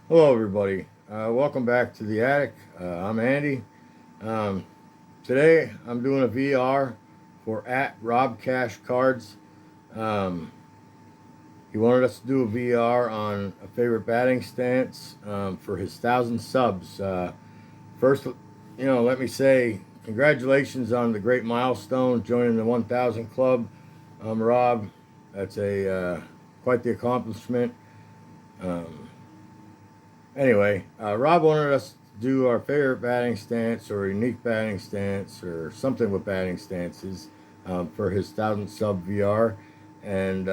Hello, everybody. Welcome back to the attic. I'm Andy. Um, Today, I'm doing a VR for at Rob Cash Cards. Um, he wanted us to do a VR on a favorite batting stance for his 1,000 subs. First, let me say congratulations on the great milestone joining the 1,000 club. Rob. That's a quite the accomplishment. Um, Anyway, Rob wanted us to do our favorite batting stance or unique batting stance or something with batting stances for his 1,000 sub VR. And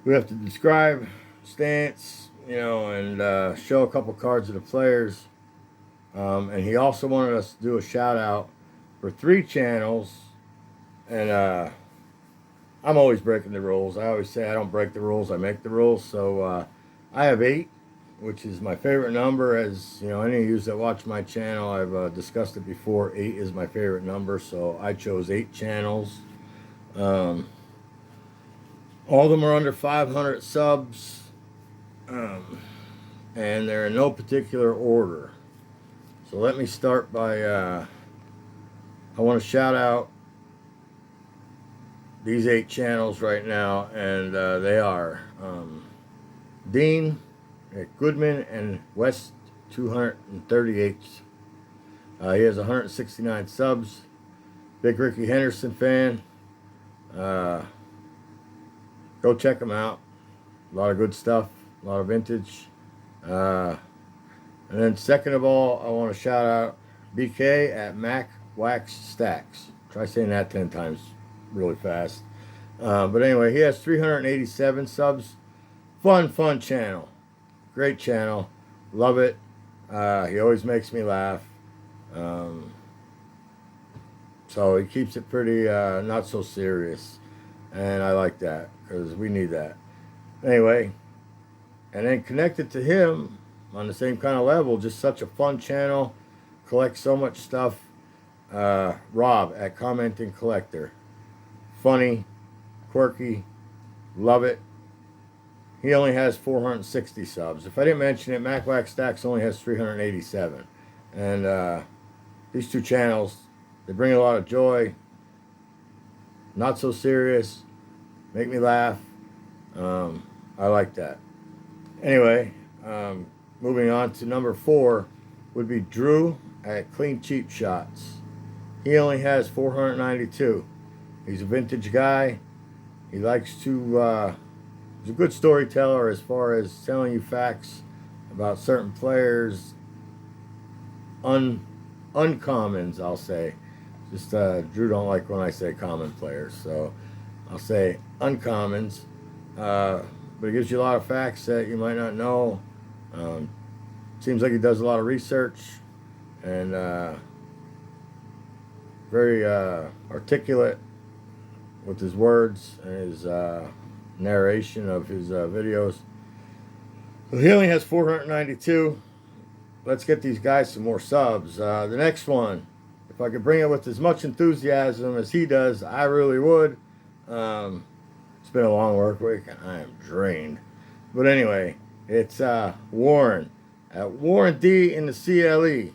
we have to describe stance, and show a couple cards of the players. And he also wanted us to do a shout out for 3 channels. And I'm always breaking the rules. I always say I don't break the rules, I make the rules. So I have 8, which is my favorite number. As you know, any of you that watch my channel, I've discussed it before. 8 is my favorite number, so I chose 8 channels. Um, all of them are under 500 subs, and they're in no particular order. So let me start by, I want to shout out these 8 channels right now, and they are Dean, Goodman, and West 238. He has 169 subs. Big Ricky Henderson fan. Go check him out. A lot of good stuff. A lot of vintage. And then second of all, I want to shout out BK at Mac Wax Stacks. Try saying that 10 times really fast. But anyway, he has 387 subs. Fun channel. Great channel. Love it. He always makes me laugh. So he keeps it pretty not so serious. And I like that because we need that. Anyway, and then connected to him on the same kind of level, just such a fun channel. Collects so much stuff. Rob at Commenting Collector. Funny, quirky, love it. He only has 460 subs. If I didn't mention it, MacWack Stacks only has 387. And these 2 channels, they bring a lot of joy. Not so serious. Make me laugh. I like that. Anyway, moving on to number 4 would be Drew at Clean Cheap Shots. He only has 492. He's a vintage guy. He likes to... he's a good storyteller as far as telling you facts about certain players. Uncommons, I'll say. Just Drew don't like when I say common players, so I'll say uncommons. But it gives you a lot of facts that you might not know. Seems like he does a lot of research and very articulate with his words and his narration of his videos. So he only has 492. Let's get these guys some more subs. The next one, if I could bring it with as much enthusiasm as he does, I really would. It's been a long work week and I am drained. But anyway, it's Warren at Warren D in the CLE.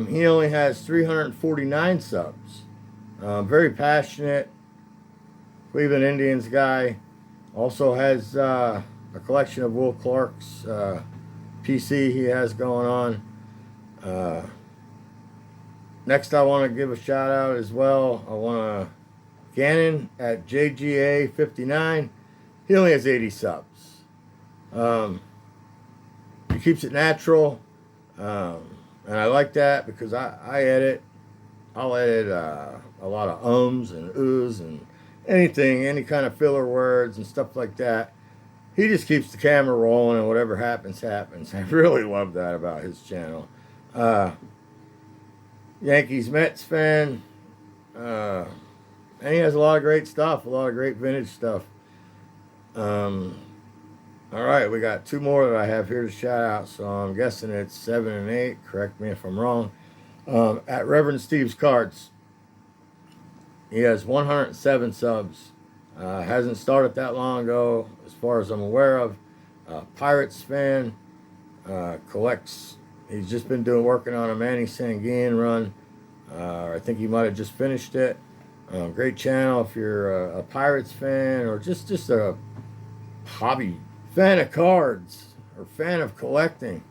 He only has 349 subs. Very passionate Cleveland Indians guy. Also has a collection of Will Clark's PC he has going on. Next, I want to give a shout out as well. I want to Gannon at JGA 59. He only has 80 subs. He keeps it natural, and I like that because I edit. I'll edit a lot of ums and oohs and anything, any kind of filler words and stuff like that. He just keeps the camera rolling and whatever happens, happens. I really love that about his channel. Yankees Mets fan. And he has a lot of great stuff, a lot of great vintage stuff. All right, we got 2 more that I have here to shout out, so I'm guessing it's 7 and 8. Correct me if I'm wrong. At Reverend Steve's Cards. He has 107 subs. Hasn't started that long ago, as far as I'm aware of. Pirates fan, collects. He's just been working on a Manny Sanguin run. I think he might have just finished it. Great channel if you're a Pirates fan or just a hobby fan of cards or fan of collecting.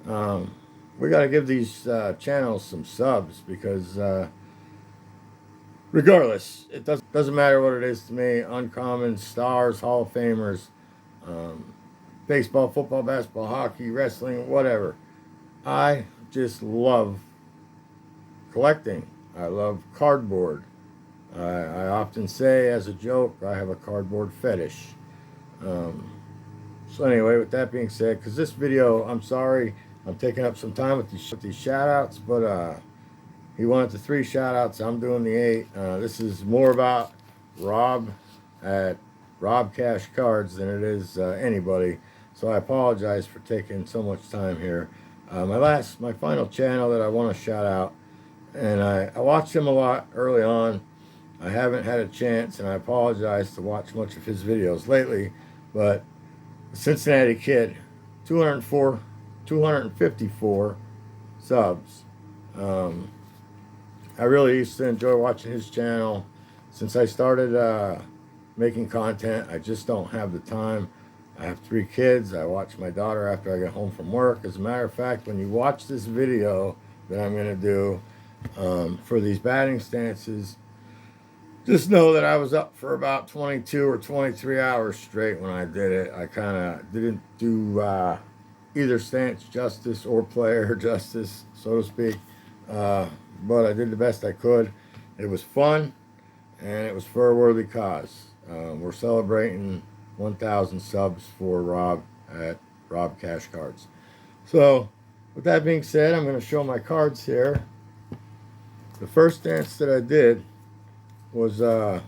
We got to give these channels some subs because regardless, it doesn't matter what it is to me. Uncommon, stars, Hall of Famers, baseball, football, basketball, hockey, wrestling, whatever. I just love collecting. I love cardboard. I often say as a joke, I have a cardboard fetish. So anyway, with that being said, because this video, I'm sorry, I'm taking up some time with these shout outs, but he wanted the 3 shout outs. I'm doing the 8. This is more about Rob at Rob Cash Cards than it is anybody. So I apologize for taking so much time here. My final channel that I want to shout out, and I watched him a lot early on. I haven't had a chance, and I apologize to watch much of his videos lately, but Cincinnati Kid, 254 subs. I really used to enjoy watching his channel. Since I started making content, I just don't have the time. I have 3 kids. I watch my daughter after I get home from work. As a matter of fact, when you watch this video that I'm going to do for these batting stances, just know that I was up for about 22 or 23 hours straight when I did it. I kind of didn't do either stance justice or player justice, so to speak. But I did the best I could. It was fun, and it was for a worthy cause. We're celebrating 1,000 subs for Rob at Rob Cash Cards. So, with that being said, I'm going to show my cards here. The first stance that I did was I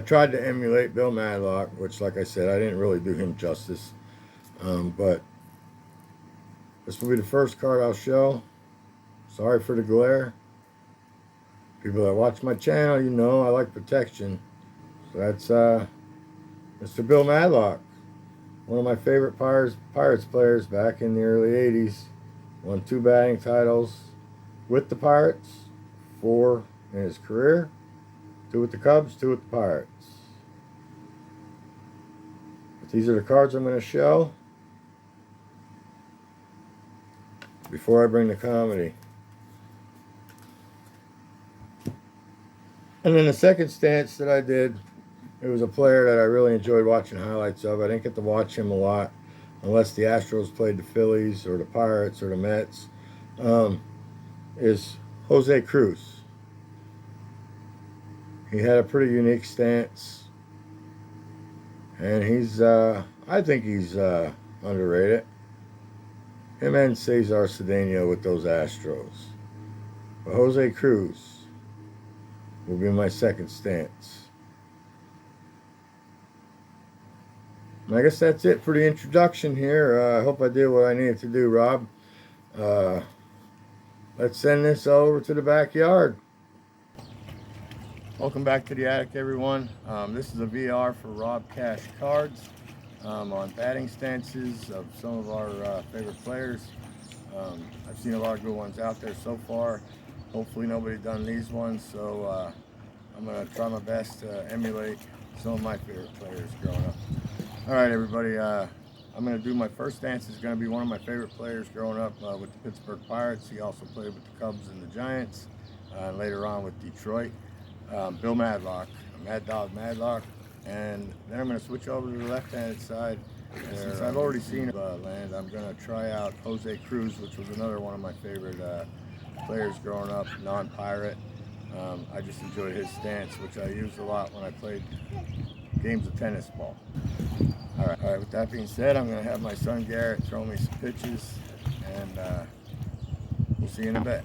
tried to emulate Bill Madlock, which, like I said, I didn't really do him justice. But this will be the first card I'll show. Sorry for the glare. People that watch my channel, you know I like protection. So that's Mr. Bill Madlock, one of my favorite Pirates players back in the early 80s. Won 2 batting titles with the Pirates, 4 in his career. 2 with the Cubs, 2 with the Pirates. But these are the cards I'm going to show before I bring the comedy. And then the second stance that I did, it was a player that I really enjoyed watching highlights of. I didn't get to watch him a lot unless the Astros played the Phillies or the Pirates or the Mets. Is Jose Cruz. He had a pretty unique stance, and he's, I think he's underrated. Him and Cesar Cedeno with those Astros. But Jose Cruz will be my second stance. And I guess that's it for the introduction here. I hope I did what I needed to do, Rob. Let's send this over to the backyard. Welcome back to the attic, everyone. This is a VR for Rob Cash Cards on batting stances of some of our favorite players. I've seen a lot of good ones out there so far. Hopefully nobody done these ones, so I'm going to try my best to emulate some of my favorite players growing up. All right, everybody, I'm going to do my first stance. Is going to be one of my favorite players growing up with the Pittsburgh Pirates. He also played with the Cubs and the Giants, and later on with Detroit. Bill Madlock, Mad Dog Madlock, and then I'm going to switch over to the left-handed side. And since I've already seen land, I'm going to try out Jose Cruz, which was another one of my favorite players growing up, non-Pirate. I just enjoyed his stance, which I used a lot when I played games of tennis ball. All right, with that being said, I'm going to have my son Garrett throw me some pitches, and we'll see you in a bit.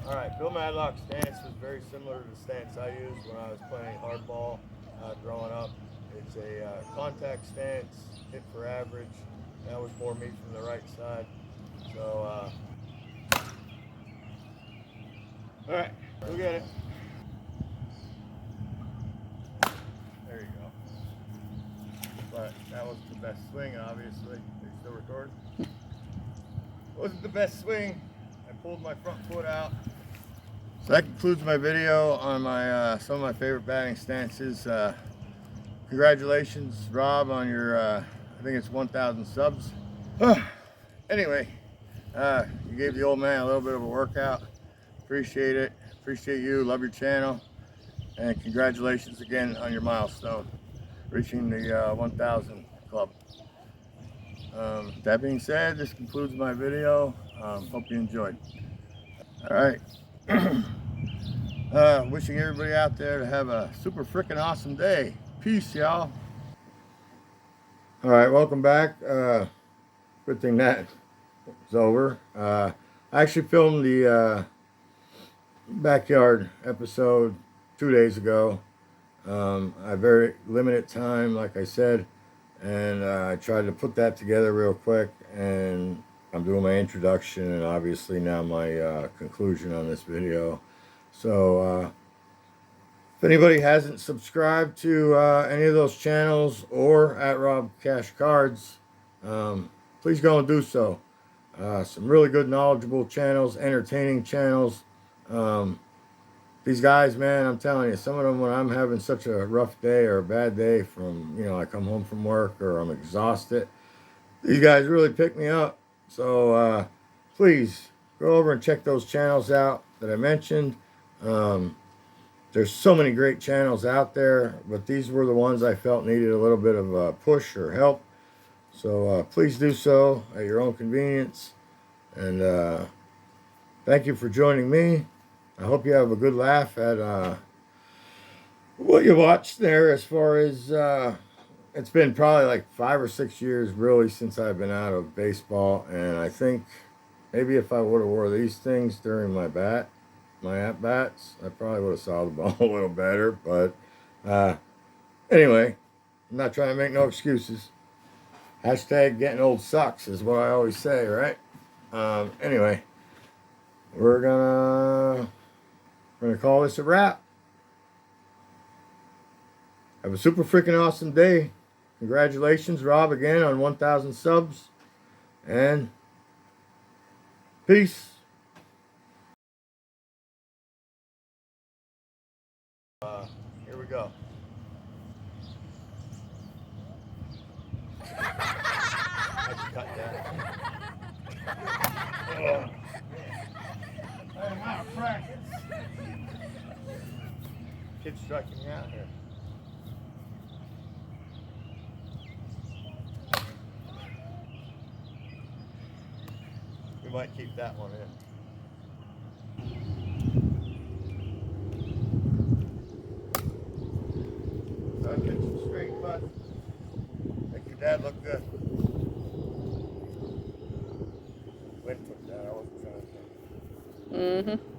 All right, Bill Madlock's stance was very similar to the stance I used when I was playing hardball growing up. It's a contact stance, hit for average. That was more me from the right side. So, all right, we'll get it. There you go. But that was the best swing, obviously. record. Wasn't the best swing. I pulled my front foot out. So that concludes my video on my some of my favorite batting stances. Congratulations, Rob, on your I think it's 1,000 subs. Anyway, you gave the old man a little bit of a workout. Appreciate it. Appreciate you. Love your channel. And congratulations again on your milestone, reaching the 1,000 club. That being said, this concludes my video. Hope you enjoyed. All right. Wishing everybody out there to have a super freaking awesome day. Peace, y'all. All right, welcome back. Good thing that is over. I actually filmed the backyard episode 2 days ago. I have very limited time, like I said, and I tried to put that together real quick, and I'm doing my introduction and obviously now my conclusion on this video. So if anybody hasn't subscribed to any of those channels or at Rob Cash Cards, please go and do so. Some really good, knowledgeable channels, entertaining channels. These guys, man, I'm telling you, some of them, when I'm having such a rough day or a bad day from, you know, I come home from work or I'm exhausted, these guys really pick me up. So please go over and check those channels out that I mentioned. There's so many great channels out there, but these were the ones I felt needed a little bit of a push or help. So please do so at your own convenience. And thank you for joining me. I hope you have a good laugh at what you watched there. As far as it's been probably like 5 or 6 years really since I've been out of baseball, and I think maybe if I would have wore these things during my at-bats, I probably would have saw the ball a little better. But anyway, I'm not trying to make no excuses. Hashtag getting old sucks is what I always say, right? Anyway, we're gonna call this a wrap. Have a super freaking awesome day. Congratulations, Rob, again on 1,000 subs. And peace. Here we go. I should cut that. I'm out of practice. Kid's striking me out here. We might keep that one in. I'll get some straight butts. Make your dad look good. Wind took that. I wasn't trying to.